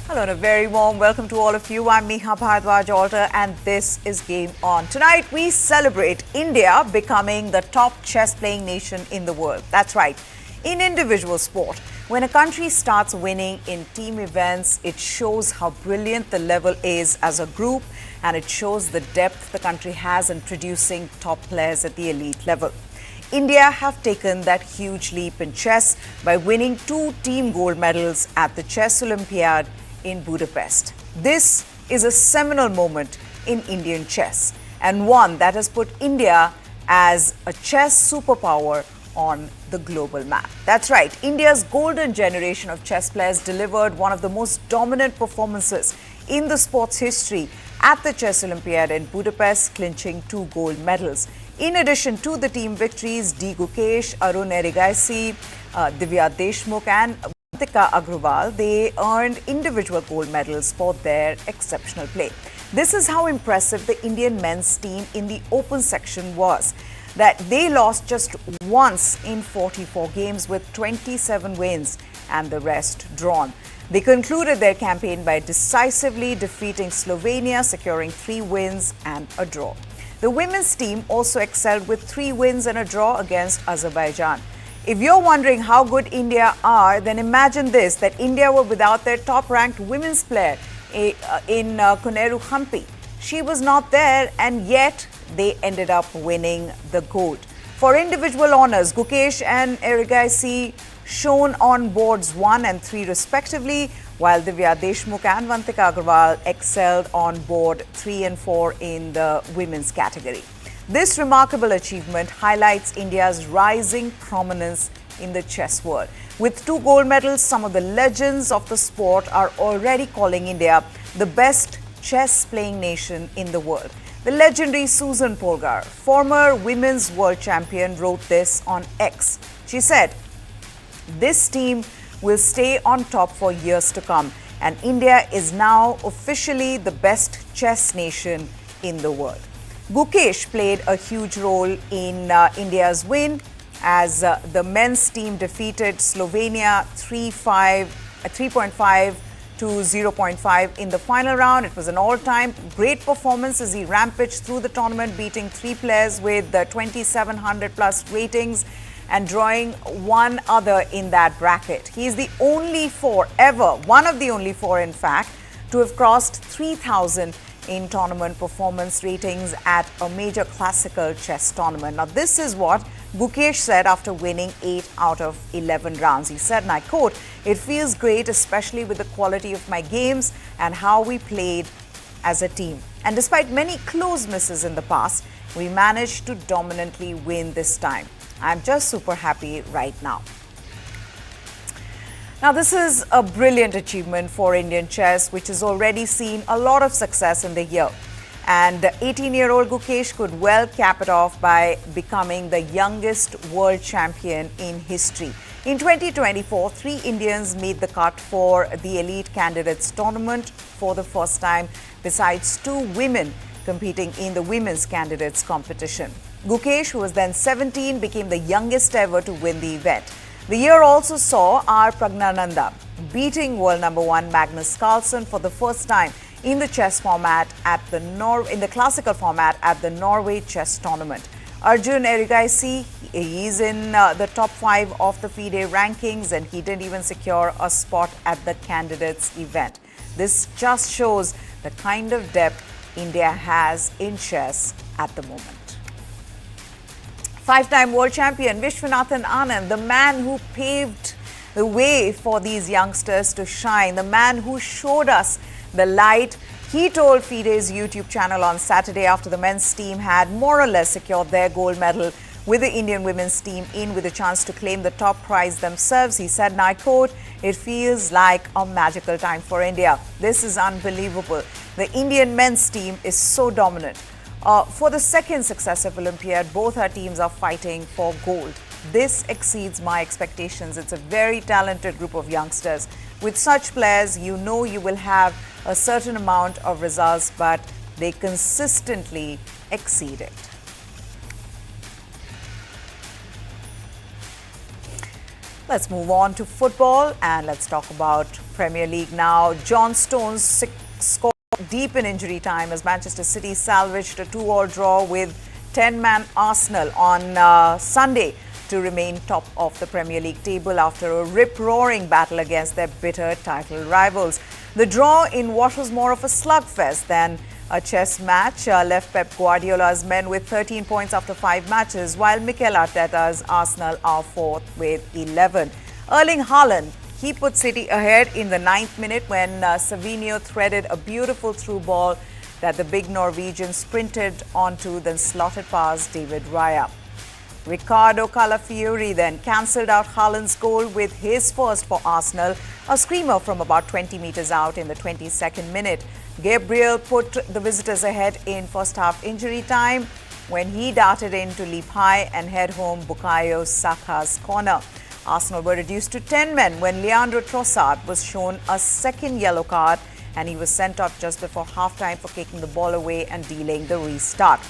Hello and a very warm welcome to all of you. I'm Neha Bhardwaj-Alter and this is Game On. Tonight we celebrate India becoming the top chess-playing nation in the world. That's right, in individual sport. When a country starts winning in team events, it shows how brilliant the level is as a group, and it shows the depth the country has in producing top players at the elite level. India have taken that huge leap in chess by winning 2 team gold medals at the Chess Olympiad in Budapest. This is a seminal moment in Indian chess and one that has put India as a chess superpower on the global map. That's right, India's golden generation of chess players delivered one of the most dominant performances in the sport's history at the Chess Olympiad in Budapest, clinching 2 gold medals. In addition to the team victories, D. Gukesh, Arun Erigaisi, Divya Deshmukh and Manipur Agrawal, they earned individual gold medals for their exceptional play. This is how impressive the Indian men's team in the open section was, that they lost just once in 44 games with 27 wins and the rest drawn. They concluded their campaign by decisively defeating Slovenia, securing 3 wins and a draw. The women's team also excelled with 3 wins and a draw against Azerbaijan. If you're wondering how good India are, then imagine this, that India were without their top-ranked women's player in Koneru Hampi. She was not there, and yet they ended up winning the gold. For individual honours, Gukesh and Erigaisi shone on boards 1 and 3 respectively, while Divya Deshmukh and Manipur Agrawal excelled on board 3 and 4 in the women's category. This remarkable achievement highlights India's rising prominence in the chess world. With 2 gold medals, some of the legends of the sport are already calling India the best chess-playing nation in the world. The legendary Susan Polgar, former women's world champion, wrote this on X. She said, "This team will stay on top for years to come, and India is now officially the best chess nation in the world." Gukesh played a huge role in India's win as the men's team defeated Slovenia 3.5 to 0.5 in the final round. It was an all-time great performance as he rampaged through the tournament, beating 3 players with 2,700 plus ratings and drawing 1 other in that bracket. He is the only 4 ever, one of the only 4 in fact, to have crossed 3,000 in tournament performance ratings at a major classical chess tournament. Now, this is what Gukesh said after winning 8 out of 11 rounds. He said, and I quote, "It feels great, especially with the quality of my games and how we played as a team. And despite many close misses in the past, we managed to dominantly win this time. I'm just super happy right now." Now, this is a brilliant achievement for Indian chess, which has already seen a lot of success in the year. And 18-year-old Gukesh could well cap it off by becoming the youngest world champion in history. In 2024, 3 Indians made the cut for the Elite Candidates Tournament for the first time, besides 2 women competing in the Women's Candidates competition. Gukesh, who was then 17, became the youngest ever to win the event. The year also saw R. Pragnananda beating world number 1 Magnus Carlsen for the first time in the chess format at in the classical format at the Norway Chess Tournament. Arjun Erigaisi, he is in the top 5 of the FIDE rankings, and he didn't even secure a spot at the candidates event. This just shows the kind of depth India has in chess at the moment. 5-time world champion Vishwanathan Anand, the man who paved the way for these youngsters to shine, the man who showed us the light. He told FIDE's YouTube channel on Saturday after the men's team had more or less secured their gold medal with the Indian women's team in with a chance to claim the top prize themselves. He said, and I quote, "It feels like a magical time for India. This is unbelievable. The Indian men's team is so dominant. For the second successive Olympiad, both our teams are fighting for gold. This exceeds my expectations. It's a very talented group of youngsters. With such players, you know you will have a certain amount of results, but they consistently exceed it." Let's move on to football and let's talk about Premier League now. John Stones scored deep in injury time as Manchester City salvaged a 2-all draw with 10-man Arsenal on Sunday to remain top of the Premier League table after a rip-roaring battle against their bitter title rivals. The draw in what was more of a slugfest than a chess match left Pep Guardiola's men with 13 points after 5 matches, while Mikel Arteta's Arsenal are fourth with 11. Erling Haaland, he put City ahead in the 9th minute when Savinho threaded a beautiful through ball that the big Norwegian sprinted onto, then slotted past David Raya. Ricardo Calafiori then cancelled out Haaland's goal with his first for Arsenal, a screamer from about 20 metres out in the 22nd minute. Gabriel put the visitors ahead in first half injury time when he darted in to leap high and head home Bukayo Saka's corner. Arsenal were reduced to 10 men when Leandro Trossard was shown a second yellow card and he was sent off just before half-time for kicking the ball away and delaying the restart.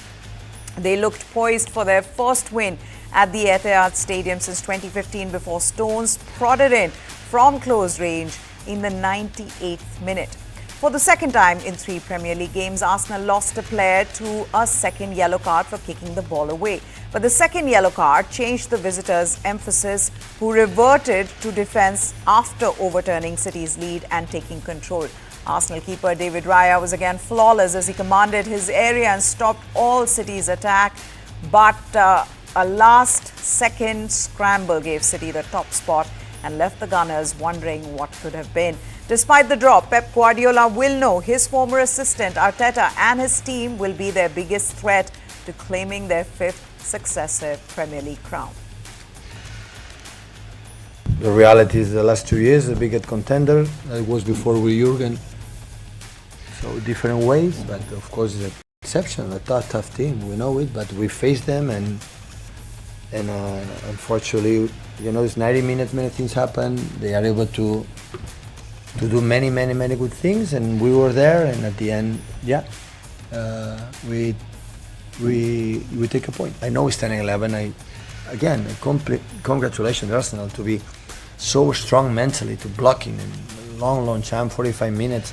They looked poised for their first win at the Etihad Stadium since 2015 before Stones prodded in from close range in the 98th minute. For the second time in 3 Premier League games, Arsenal lost a player to a second yellow card for kicking the ball away. But the second yellow card changed the visitors' emphasis, who reverted to defence after overturning City's lead and taking control. Arsenal keeper David Raya was again flawless as he commanded his area and stopped all City's attack. But a last-second scramble gave City the top spot and left the Gunners wondering what could have been. Despite the draw, Pep Guardiola will know his former assistant Arteta and his team will be their biggest threat to claiming their 5th successive Premier League crown. The reality is the last 2 years, the biggest contender. It was before with Jurgen. So different ways, but of course it's an exception, a tough team. We know it, but we face them and unfortunately, you know, it's 90 minutes, many things happen. They are able to do many good things, and we were there. And at the end, we take a point. I know it's 10-11. Congratulations Arsenal to be so strong mentally, to blocking and long time, 45 minutes.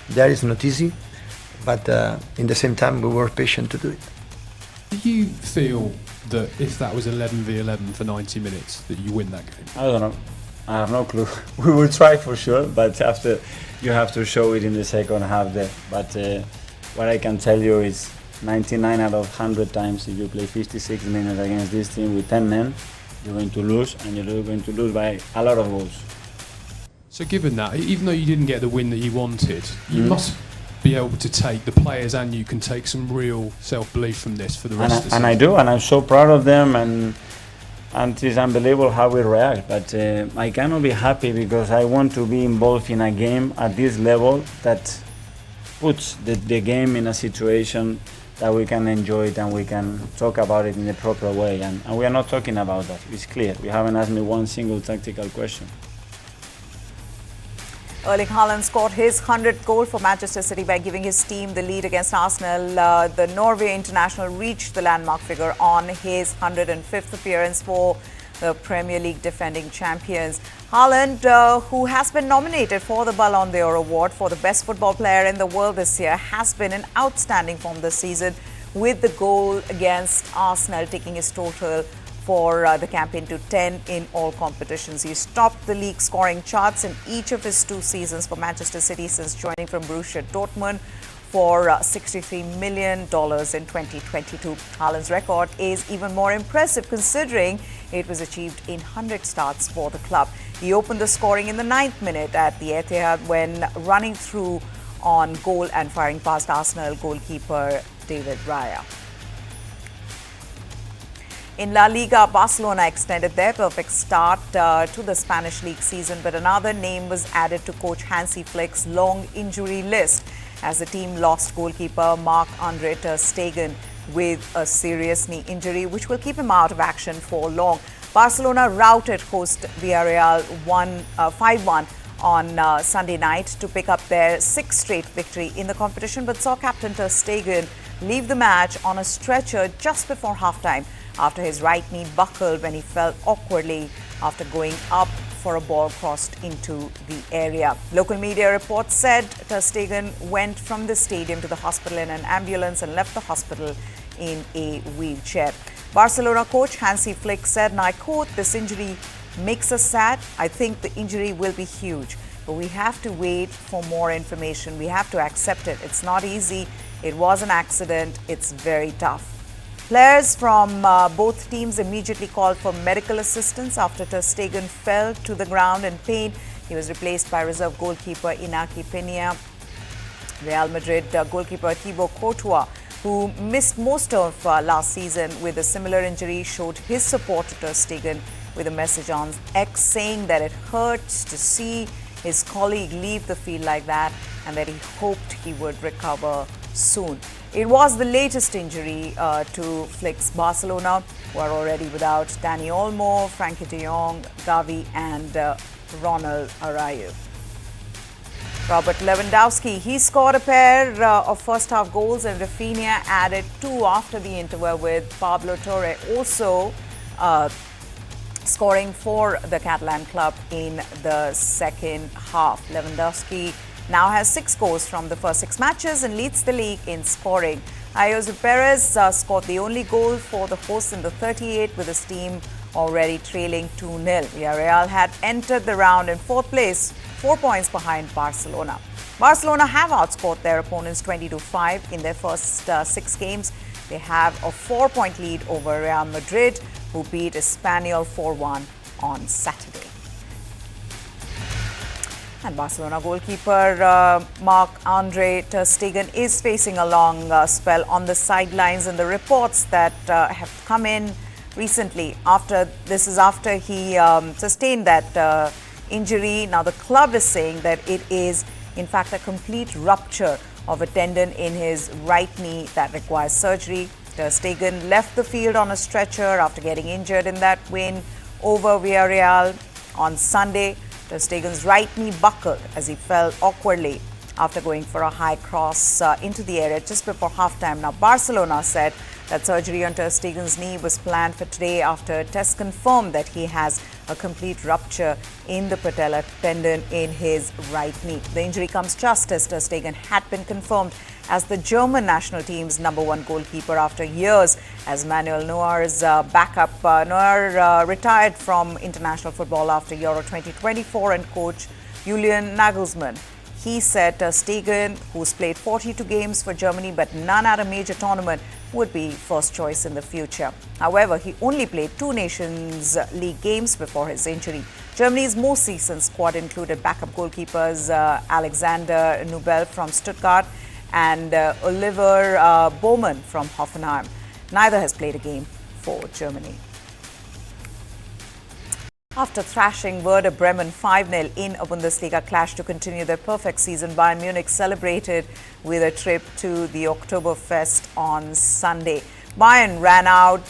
That is not easy, but in the same time we were patient to do it. Do you feel that if that was 11v11 for 90 minutes, that you win that game? I don't know. I have no clue. We will try for sure, but after you have to show it in the second half there. But what I can tell you is 99 out of 100 times if you play 56 minutes against this team with 10 men, you're going to lose, and you're going to lose by a lot of goals. So given that, even though you didn't get the win that you wanted, you must be able to take, the players and you can take some real self-belief from this for the rest of the season. And I do, and I'm so proud of them, and it's unbelievable how we react. But I cannot be happy because I want to be involved in a game at this level that puts the game in a situation that we can enjoy it and we can talk about it in the proper way. And we are not talking about that. It's clear. You haven't asked me one single tactical question. Erling Haaland scored his 100th goal for Manchester City by giving his team the lead against Arsenal. The Norway international reached the landmark figure on his 105th appearance for the Premier League defending champions. Haaland, who has been nominated for the Ballon d'Or award for the best football player in the world this year, has been in outstanding form this season, with the goal against Arsenal taking his total for the campaign to 10 in all competitions. He's topped the league scoring charts in each of his 2 seasons for Manchester City since joining from Borussia Dortmund for $63 million in 2022. Haaland's record is even more impressive considering it was achieved in 100 starts for the club. He opened the scoring in the 9th minute at the Etihad when running through on goal and firing past Arsenal goalkeeper David Raya. In La Liga, Barcelona extended their perfect start to the Spanish league season, but another name was added to coach Hansi Flick's long injury list as the team lost goalkeeper Marc-Andre ter Stegen with a serious knee injury, which will keep him out of action for long. Barcelona routed host Villarreal 5-1 on Sunday night to pick up their 6th straight victory in the competition, but saw captain ter Stegen leave the match on a stretcher just before halftime after his right knee buckled when he fell awkwardly after going up for a ball crossed into the area. Local media reports said Ter Stegen went from the stadium to the hospital in an ambulance and left the hospital in a wheelchair. Barcelona coach Hansi Flick said, and I quote, "This injury makes us sad. I think the injury will be huge, but we have to wait for more information. We have to accept it. It's not easy. It was an accident. It's very tough." Players from both teams immediately called for medical assistance after Ter Stegen fell to the ground in pain. He was replaced by reserve goalkeeper Inaki Peña. Real Madrid goalkeeper Thibaut Courtois, who missed most of last season with a similar injury, showed his support to Ter Stegen with a message on X saying that it hurts to see his colleague leave the field like that and that he hoped he would recover soon. It was the latest injury to Flick's Barcelona, who are already without Dani Olmo, Frankie de Jong, Gavi and Ronald Araujo. Robert Lewandowski, he scored a pair of first-half goals, and Rafinha added two after the interval, with Pablo Torre also scoring for the Catalan club in the second half. Lewandowski now has 6 goals from the first 6 matches and leads the league in scoring. Jose Perez scored the only goal for the hosts in the 38th, with his team already trailing 2-0. Villarreal had entered the round in 4th place, 4 points behind Barcelona. Barcelona have outscored their opponents 20-5 in their first 6 games. They have a 4-point lead over Real Madrid, who beat Espanyol 4-1 on Saturday. And Barcelona goalkeeper Marc-Andre Ter Stegen is facing a long spell on the sidelines, and the reports that have come in recently after he sustained that injury. Now the club is saying that it is in fact a complete rupture of a tendon in his right knee that requires surgery. Ter Stegen left the field on a stretcher after getting injured in that win over Villarreal on Sunday. Ter Stegen's right knee buckled as he fell awkwardly after going for a high cross into the area just before halftime. Now, Barcelona said that surgery on Ter Stegen's knee was planned for today after tests confirmed that he has a complete rupture in the patella tendon in his right knee. The injury comes just as Ter Stegen had been confirmed as the German national team's #1 goalkeeper after years as Manuel Neuer's backup. Neuer retired from international football after Euro 2024, and coach Julian Nagelsmann, he said Ter Stegen, who's played 42 games for Germany but none at a major tournament, would be first choice in the future. However, he only played 2 Nations League games before his injury. Germany's most recent squad included backup goalkeepers Alexander Nubel from Stuttgart and Oliver Baumann from Hoffenheim. Neither has played a game for Germany. After thrashing Werder Bremen 5-0 in a Bundesliga clash to continue their perfect season, Bayern Munich celebrated with a trip to the Oktoberfest on Sunday. Bayern ran out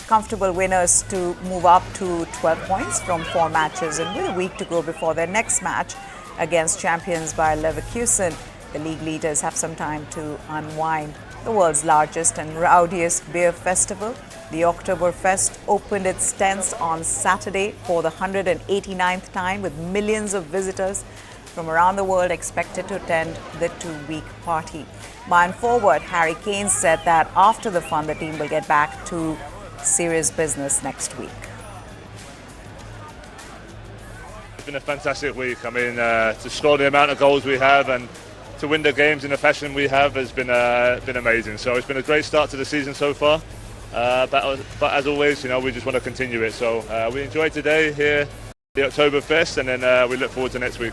comfortable winners to move up to 12 points from 4 matches, and with a week to go before their next match against champions Bayer Leverkusen, the league leaders have some time to unwind. The world's largest and rowdiest beer festival, the Oktoberfest, opened its tents on Saturday for the 189th time, with millions of visitors from around the world expected to attend the 2-week party. Bayern forward Harry Kane said that after the fun, the team will get back to serious business next week. It's been a fantastic week. I mean, to score the amount of goals we have and to win the games in the fashion we have has been amazing. So it's been a great start to the season so far. But as always, you know, we just want to continue it. So we enjoyed today here, the Oktoberfest, and then we look forward to next week.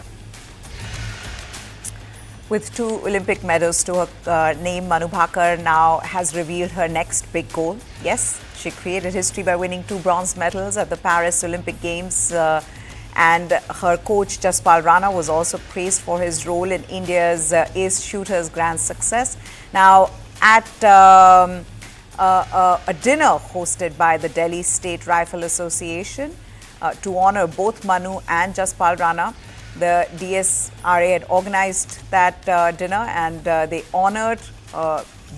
With 2 Olympic medals to her name, Manu Bhaker now has revealed her next big goal. Yes, she created history by winning 2 bronze medals at the Paris Olympic Games. And her coach Jaspal Rana was also praised for his role in India's ace shooter's grand success. Now, at a dinner hosted by the Delhi State Rifle Association to honor both Manu and Jaspal Rana, the DSRA had organized that dinner, and they honored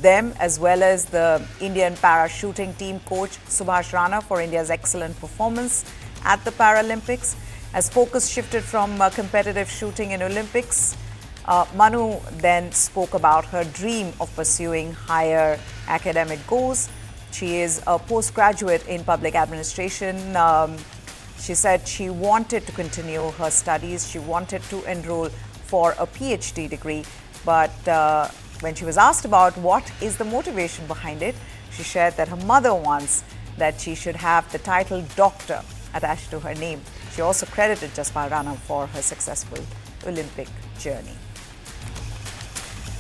them as well as the Indian para shooting team coach Subhash Rana for India's excellent performance at the Paralympics. As focus shifted from competitive shooting in Olympics, Manu then spoke about her dream of pursuing higher academic goals. She is a postgraduate in public administration. She said she wanted to continue her studies. She wanted to enroll for a PhD degree. But when she was asked about what is the motivation behind it, she shared that her mother wants that she should have the title doctor attached to her name. She also credited Jaspal Rana for her successful Olympic journey.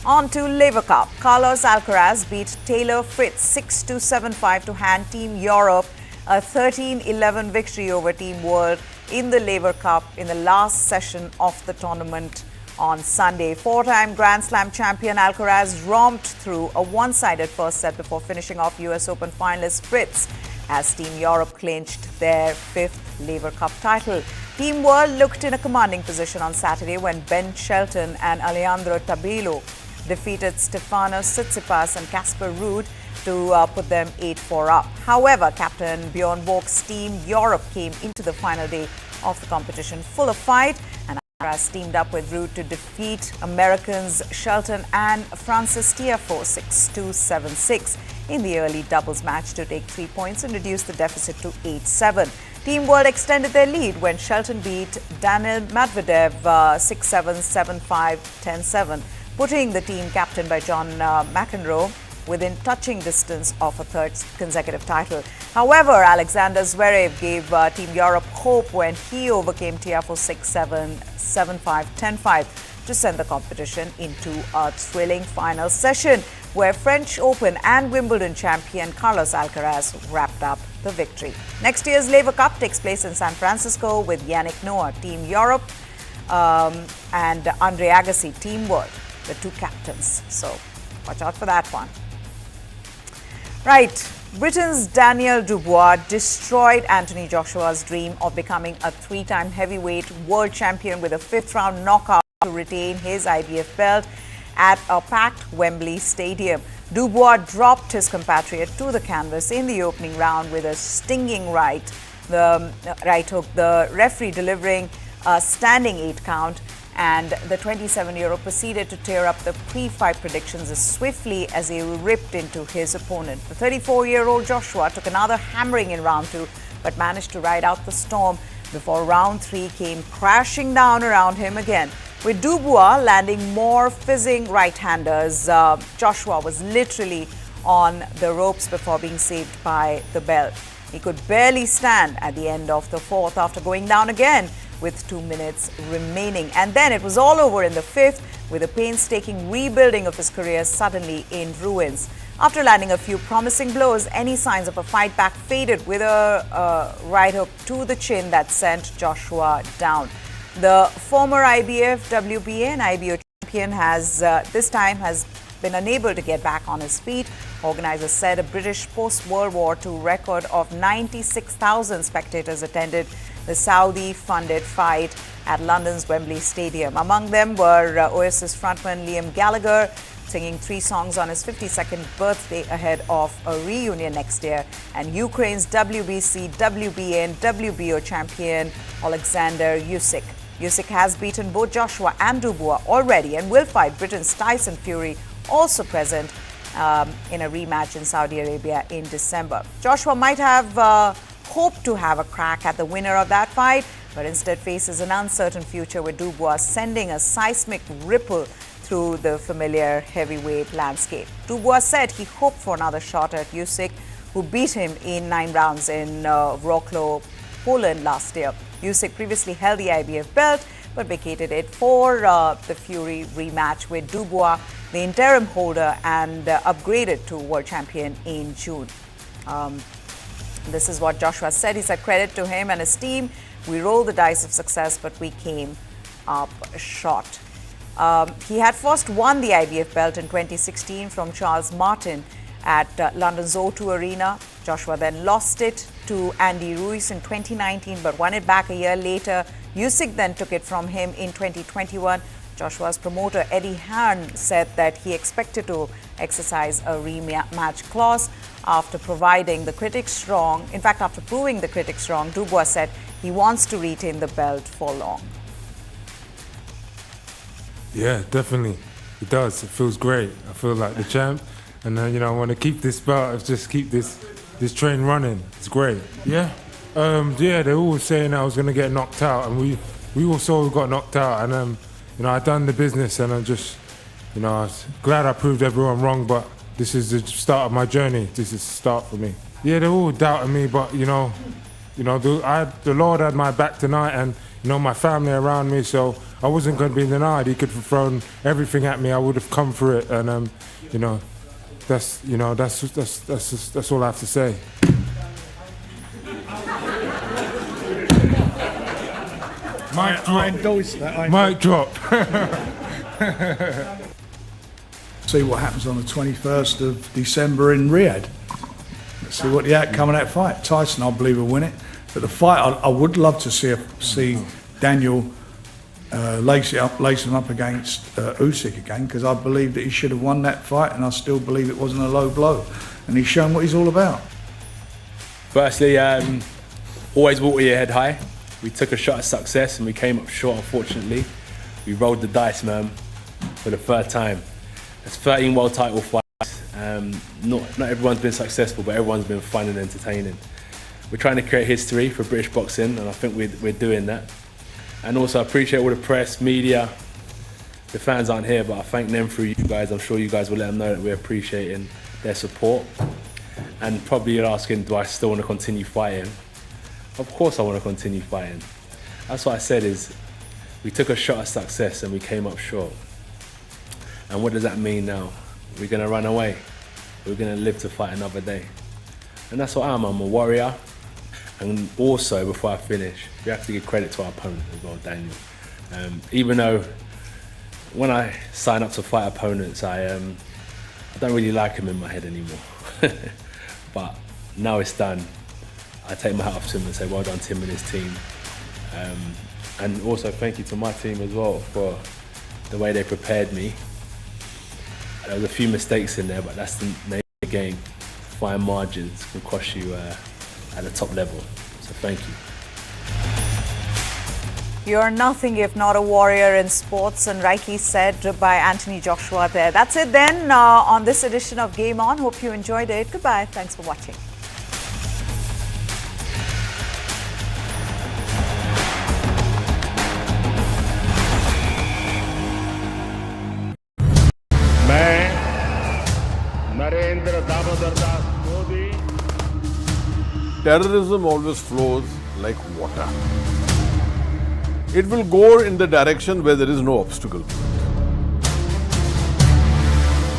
On to Laver Cup. Carlos Alcaraz beat Taylor Fritz 6-2, 7-5 to hand Team Europe a 13-11 victory over Team World in the Laver Cup in the last session of the tournament on Sunday. Four-time Grand Slam champion Alcaraz romped through a one-sided first set before finishing off US Open finalist Fritz as Team Europe clinched their fifth Laver Cup title. Team World looked in a commanding position on Saturday when Ben Shelton and Alejandro Tabilo defeated Stefanos Tsitsipas and Casper Ruud to put them 8-4 up. However, captain Bjorn Borg's Team Europe came into the final day of the competition full of fight, and Alcaraz teamed up with Ruud to defeat Americans Shelton and Francis Tiafoe 6-2, 7-6 in the early doubles match to take 3 points and reduce the deficit to 8-7. Team World extended their lead when Shelton beat Daniil Medvedev 6-7, 7-5, 10-7, putting the team captained by John McEnroe within touching distance of a third consecutive title. However, Alexander Zverev gave Team Europe hope when he overcame Tiafoe 6-7, 7-5, 10-5 to send the competition into a thrilling final session where French Open and Wimbledon champion Carlos Alcaraz wrapped up the victory. Next year's Laver Cup takes place in San Francisco with Yannick Noah, Team Europe, and Andre Agassi, Team World, the two captains. So watch out for that one. Right, Britain's Daniel Dubois destroyed Anthony Joshua's dream of becoming a three-time heavyweight world champion with a fifth-round knockout to retain his IBF belt at a packed Wembley Stadium. Dubois dropped his compatriot to the canvas in the opening round with a stinging right hook, the referee delivering a standing 8 count, and the 27-year-old proceeded to tear up the pre-fight predictions as swiftly as he ripped into his opponent. The 34-year-old Joshua took another hammering in round 2, but managed to ride out the storm before round 3 came crashing down around him again. With Dubois landing more fizzing right-handers, Joshua was literally on the ropes before being saved by the bell. He could barely stand at the end of the fourth after going down again with 2 minutes remaining. And then it was all over in the fifth, with a painstaking rebuilding of his career suddenly in ruins. After landing a few promising blows, any signs of a fight back faded with a right hook to the chin that sent Joshua down. The former IBF, WBA and IBO champion has this time been unable to get back on his feet. Organizers said a British post-World War II record of 96,000 spectators attended the Saudi-funded fight at London's Wembley Stadium. Among them were Oasis frontman Liam Gallagher, singing 3 songs on his 52nd birthday ahead of a reunion next year, and Ukraine's WBC, WBA and WBO champion Alexander Usyk. Usyk has beaten both Joshua and Dubois already and will fight Britain's Tyson Fury, also present in a rematch in Saudi Arabia in December. Joshua might have hoped to have a crack at the winner of that fight, but instead faces an uncertain future with Dubois sending a seismic ripple through the familiar heavyweight landscape. Dubois said he hoped for another shot at Usyk, who beat him in 9 rounds in Wrocław, Poland last year. Usyk previously held the IBF belt, but vacated it for the Fury rematch with Dubois, the interim holder, and upgraded to world champion in June. This is what Joshua said. He said, credit to him and his team. We rolled the dice of success, but we came up short. He had first won the IBF belt in 2016 from Charles Martin at London's O2 Arena. Joshua then lost it to Andy Ruiz in 2019, but won it back a year later. Usyk then took it from him in 2021. Joshua's promoter Eddie Hearn said that he expected to exercise a rematch clause after proving the critics wrong, Dubois said he wants to retain the belt for long. Yeah, definitely. It does. It feels great. I feel like the champ. And I want to keep this belt, just keep this train running. It's great. Yeah. They were always saying I was going to get knocked out. And we also got knocked out. And, I done the business. And I'm just, I was glad I proved everyone wrong. But this is the start of my journey. This is the start for me. Yeah, they were all doubting me. But, the Lord had my back tonight. And, my family around me. So I wasn't going to be denied. He could have thrown everything at me. I would have come for it. And, that's all I have to say. Mic drop. See what happens on the 21st of December in Riyadh. Let's see what the outcome of that fight. Tyson, I believe, will win it. But the fight, I would love to see Daniel lace him up against Usyk again, because I believe that he should have won that fight, and I still believe it wasn't a low blow, and he's shown what he's all about. Firstly, always walk with your head high. We took a shot at success and we came up short, unfortunately. We rolled the dice, man, for the third time. There's 13 world title fights. Not everyone's been successful, but everyone's been fun and entertaining. We're trying to create history for British boxing, and I think we're doing that. And also I appreciate all the press, media. The fans aren't here, but I thank them through you guys. I'm sure you guys will let them know that we're appreciating their support. And probably you're asking, do I still want to continue fighting? Of course I want to continue fighting. That's what I said is, we took a shot at success and we came up short. And what does that mean now? We're going to run away. We're going to live to fight another day. And that's what I'm a warrior. And also, before I finish, we have to give credit to our opponent as well, Daniel. Even though when I sign up to fight opponents, I don't really like him in my head anymore. But now it's done, I take my hat off to him and say, well done, Tim and his team. And also thank you to my team as well for the way they prepared me. There was a few mistakes in there, but that's the name of the game. Fine margins can cost you at the top level. So thank you. You're nothing if not a warrior in sports, and rightly said by Anthony Joshua there. That's it then on this edition of Game On. Hope you enjoyed it. Goodbye. Thanks for watching. Terrorism always flows like water. It will go in the direction where there is no obstacle.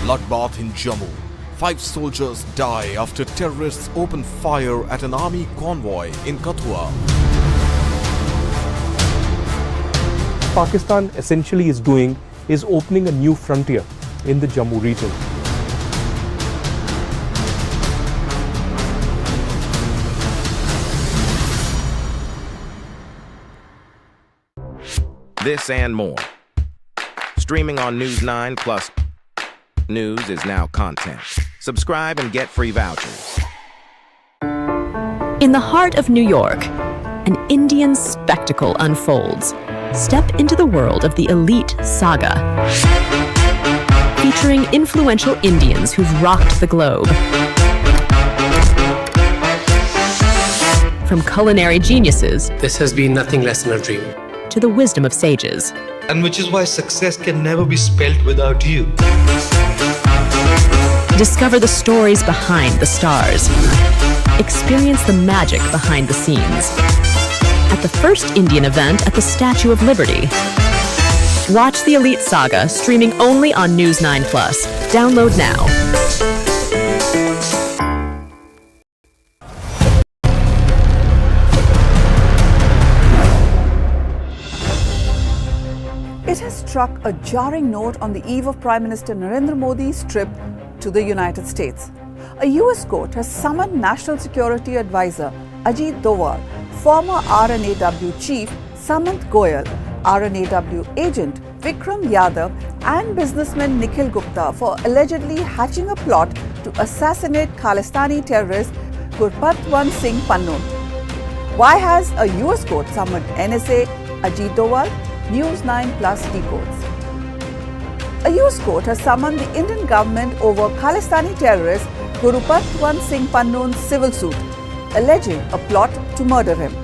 Bloodbath in Jammu. 5 soldiers die after terrorists open fire at an army convoy in Kathua. Pakistan essentially is doing is opening a new frontier in the Jammu region. This and more. Streaming on News9 plus news is now content. Subscribe and get free vouchers. In the heart of New York, an Indian spectacle unfolds. Step into the world of the elite saga. Featuring influential Indians who've rocked the globe. From culinary geniuses. This has been nothing less than a dream. To the wisdom of sages. And which is why success can never be spelled without you. Discover the stories behind the stars. Experience the magic behind the scenes. At the first Indian event at the Statue of Liberty. Watch the Elite Saga streaming only on News9 Plus. Download now. It has struck a jarring note on the eve of Prime Minister Narendra Modi's trip to the United States. A US court has summoned National Security Advisor Ajit Doval, former RNAW chief Samant Goyal, RNAW agent Vikram Yadav, and businessman Nikhil Gupta for allegedly hatching a plot to assassinate Khalistani terrorist Gurpatwant Singh Pannu. Why has a US court summoned NSA Ajit Doval? News9 Plus decodes. A US court has summoned the Indian government over Khalistani terrorist Gurpatwant Singh Pannu's civil suit, alleging a plot to murder him.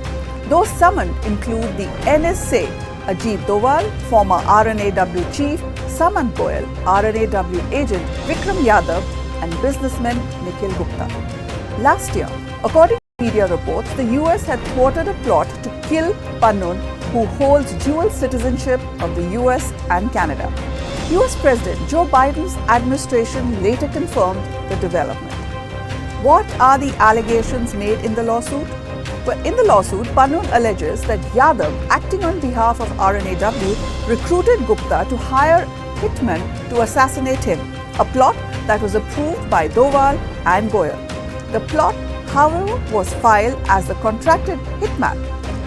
Those summoned include the NSA Ajit Doval, former RNAW chief Saman Goel, RNAW agent Vikram Yadav, and businessman Nikhil Gupta. Last year, according to media reports, the US had thwarted a plot to kill Pannu, who holds dual citizenship of the US and Canada. US President Joe Biden's administration later confirmed the development. What are the allegations made in the lawsuit? Well, in the lawsuit, Pannu alleges that Yadav, acting on behalf of RNAW, recruited Gupta to hire hitmen to assassinate him, a plot that was approved by Doval and Goel. The plot, however, was filed as the contracted hitman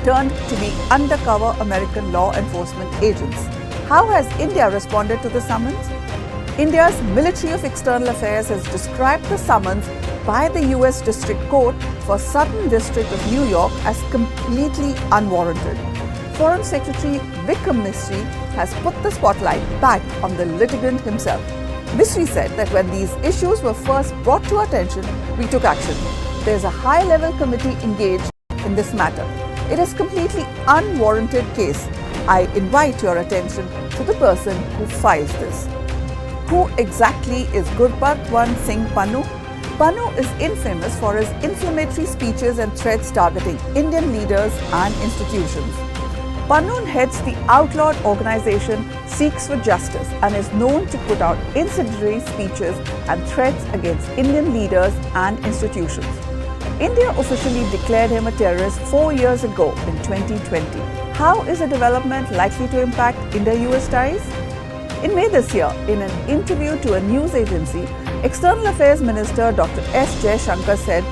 turned to be undercover American law enforcement agents. How has India responded to the summons? India's Military of External Affairs has described the summons by the US District Court for Southern District of New York as completely unwarranted. Foreign Secretary Vikram Misri has put the spotlight back on the litigant himself. Misri said that when these issues were first brought to our attention, we took action. There is a high-level committee engaged in this matter. It is completely unwarranted case. I invite your attention to the person who files this. Who exactly is Gurpatwant Singh Pannu? Pannu is infamous for his inflammatory speeches and threats targeting Indian leaders and institutions. Pannu heads the outlawed organization Seeks for Justice and is known to put out incendiary speeches and threats against Indian leaders and institutions. India officially declared him a terrorist 4 years ago in 2020. How is the development likely to impact India-US ties? In May this year, in an interview to a news agency, External Affairs Minister Dr. S. Jaishankar said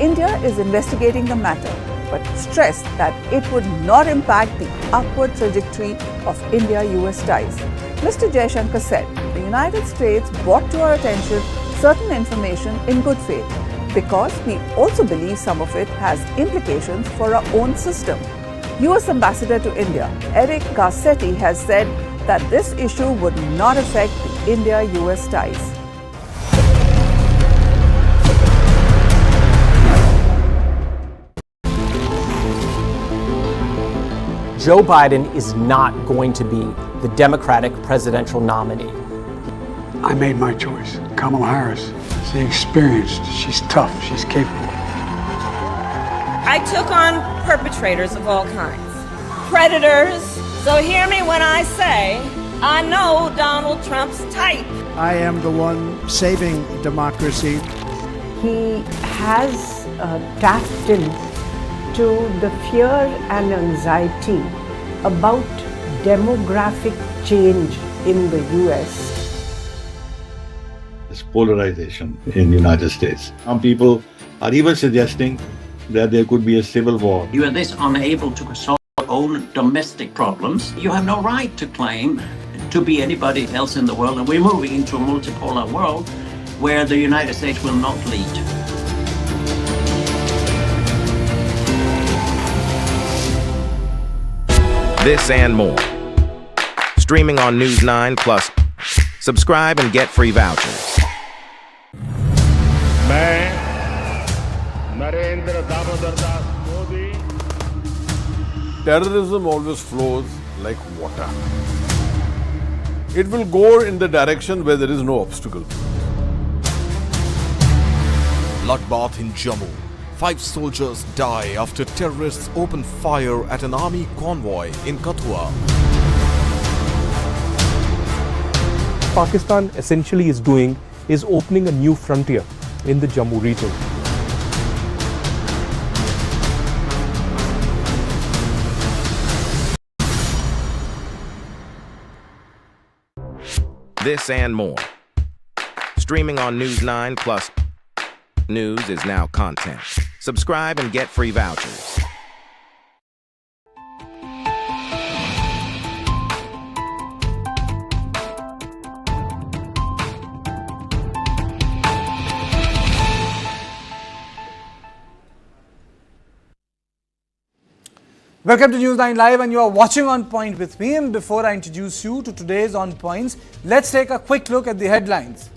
India is investigating the matter, but stressed that it would not impact the upward trajectory of India-US ties. Mr. Jaishankar said the United States brought to our attention certain information in good faith because we also believe some of it has implications for our own system. US Ambassador to India, Eric Garcetti, has said that this issue would not affect the India-US ties. Joe Biden is not going to be the Democratic presidential nominee. I made my choice. Kamala Harris, she's experienced, she's tough, she's capable. I took on perpetrators of all kinds, predators. So hear me when I say, I know Donald Trump's type. I am the one saving democracy. He has tapped into the fear and anxiety about demographic change in the US. This polarization in the United States. Some people are even suggesting that there could be a civil war. You are this unable to solve your own domestic problems. You have no right to claim to be anybody else in the world, and we're moving into a multipolar world where the United States will not lead. This and more. Streaming on News9 Plus. Subscribe and get free vouchers. Terrorism always flows like water. It will go in the direction where there is no obstacle. Bloodbath in Jammu. 5 soldiers die after terrorists open fire at an army convoy in Kathua. Pakistan essentially is doing is opening a new frontier in the Jammu region. This and more. Streaming on News9 Plus. News is now content. Subscribe and get free vouchers. Welcome to News9 Live, and you are watching On Point with me. And before I introduce you to today's On Points, let's take a quick look at the headlines.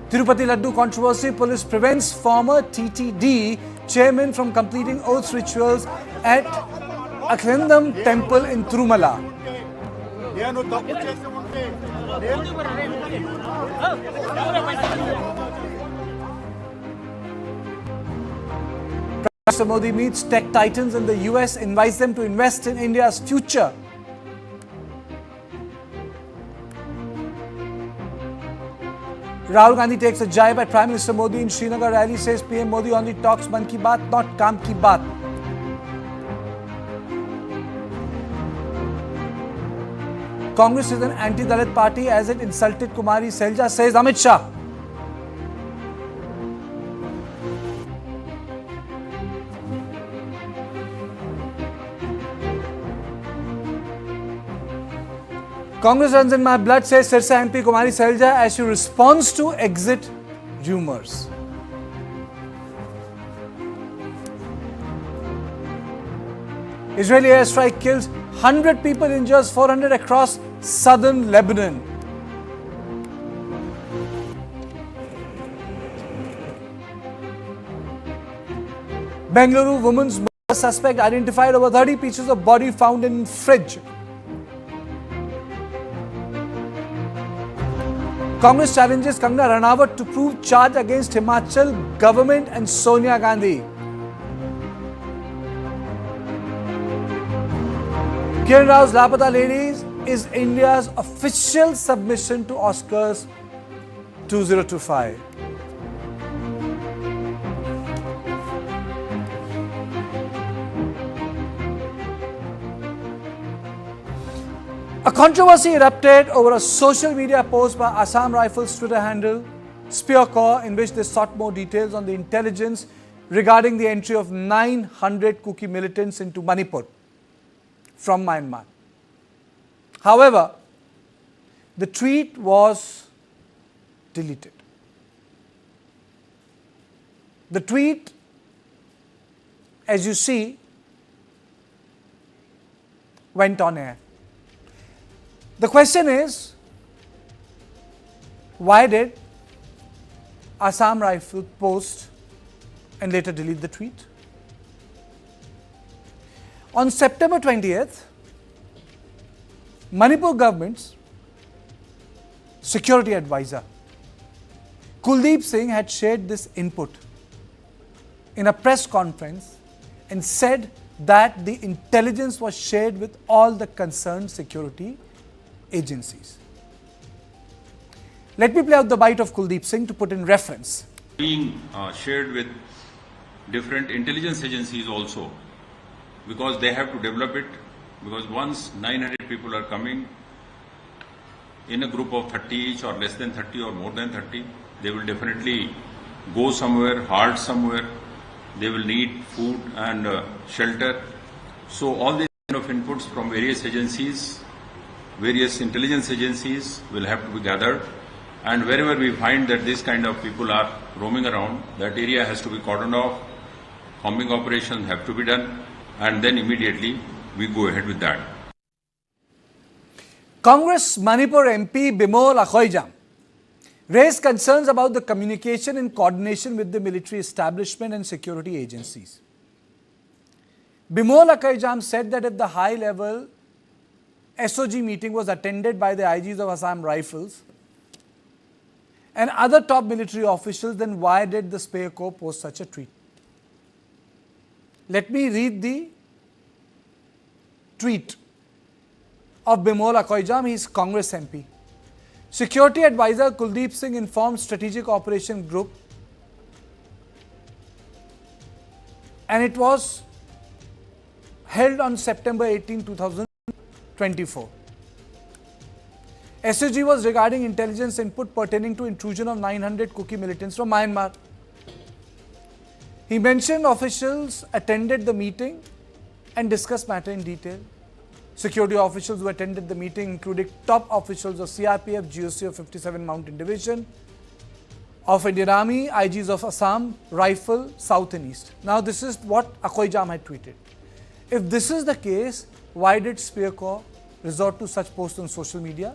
Tirupati Laddu controversy: police prevents former TTD chairman from completing oath rituals at Akhendam temple in Tirumala. Mr. Modi meets tech titans in the US, invites them to invest in India's future. Rahul Gandhi takes a jibe at Prime Minister Modi in Srinagar rally, says PM Modi only talks man ki baat, not kaam ki baat. Congress is an anti-Dalit party as it insulted Kumari Selja, says Amit Shah. Congress runs in my blood, says Sirsa MP Kumari Selja as she responds to exit rumours. Israeli airstrike kills 100 people, injures 400 across southern Lebanon. Bengaluru woman's murder suspect identified, over 30 pieces of body found in fridge. Congress challenges Kangana Ranawat to prove charge against Himachal government and Sonia Gandhi. Kiran Rao's Lapata Ladies is India's official submission to Oscars 2025. A controversy erupted over a social media post by Assam Rifles Twitter handle Spear Corps, in which they sought more details on the intelligence regarding the entry of 900 Kuki militants into Manipur from Myanmar. However, the tweet was deleted. The tweet, as you see, went on air. The question is, why did Assam Rifle post and later delete the tweet? On September 20th, Manipur government's security advisor Kuldeep Singh had shared this input in a press conference and said that the intelligence was shared with all the concerned security agencies. Let me play out the bite of Kuldeep Singh to put in reference. Being shared with different intelligence agencies also, because they have to develop it, because once 900 people are coming in a group of 30 each, or less than 30 or more than 30, they will definitely go somewhere, halt somewhere, they will need food and shelter. So all these kind of inputs from various agencies, various intelligence agencies will have to be gathered, and wherever we find that this kind of people are roaming around, that area has to be cordoned off, combing operations have to be done, and then immediately we go ahead with that. Congress Manipur MP Bimol Akhoijam raised concerns about the communication and coordination with the military establishment and security agencies. Bimol Akhoijam said that if the high-level SOG meeting was attended by the IGs of Assam Rifles and other top military officials, then why did the Spear Corps post such a tweet? Let me read the tweet of Bimol Akhoijam. He is Congress MP. Security advisor Kuldeep Singh informed Strategic Operation Group, and it was held on September 18, 2024. SOG was regarding intelligence input pertaining to intrusion of 900 Kuki militants from Myanmar. He mentioned officials attended the meeting and discussed matter in detail. Security officials who attended the meeting included top officials of CRPF, GOC of 57 Mountain Division, of Indian Army, IGs of Assam, Rifle, South and East. Now this is what Akoy Jam had tweeted. If this is the case, why did Spear Corps resort to such posts on social media?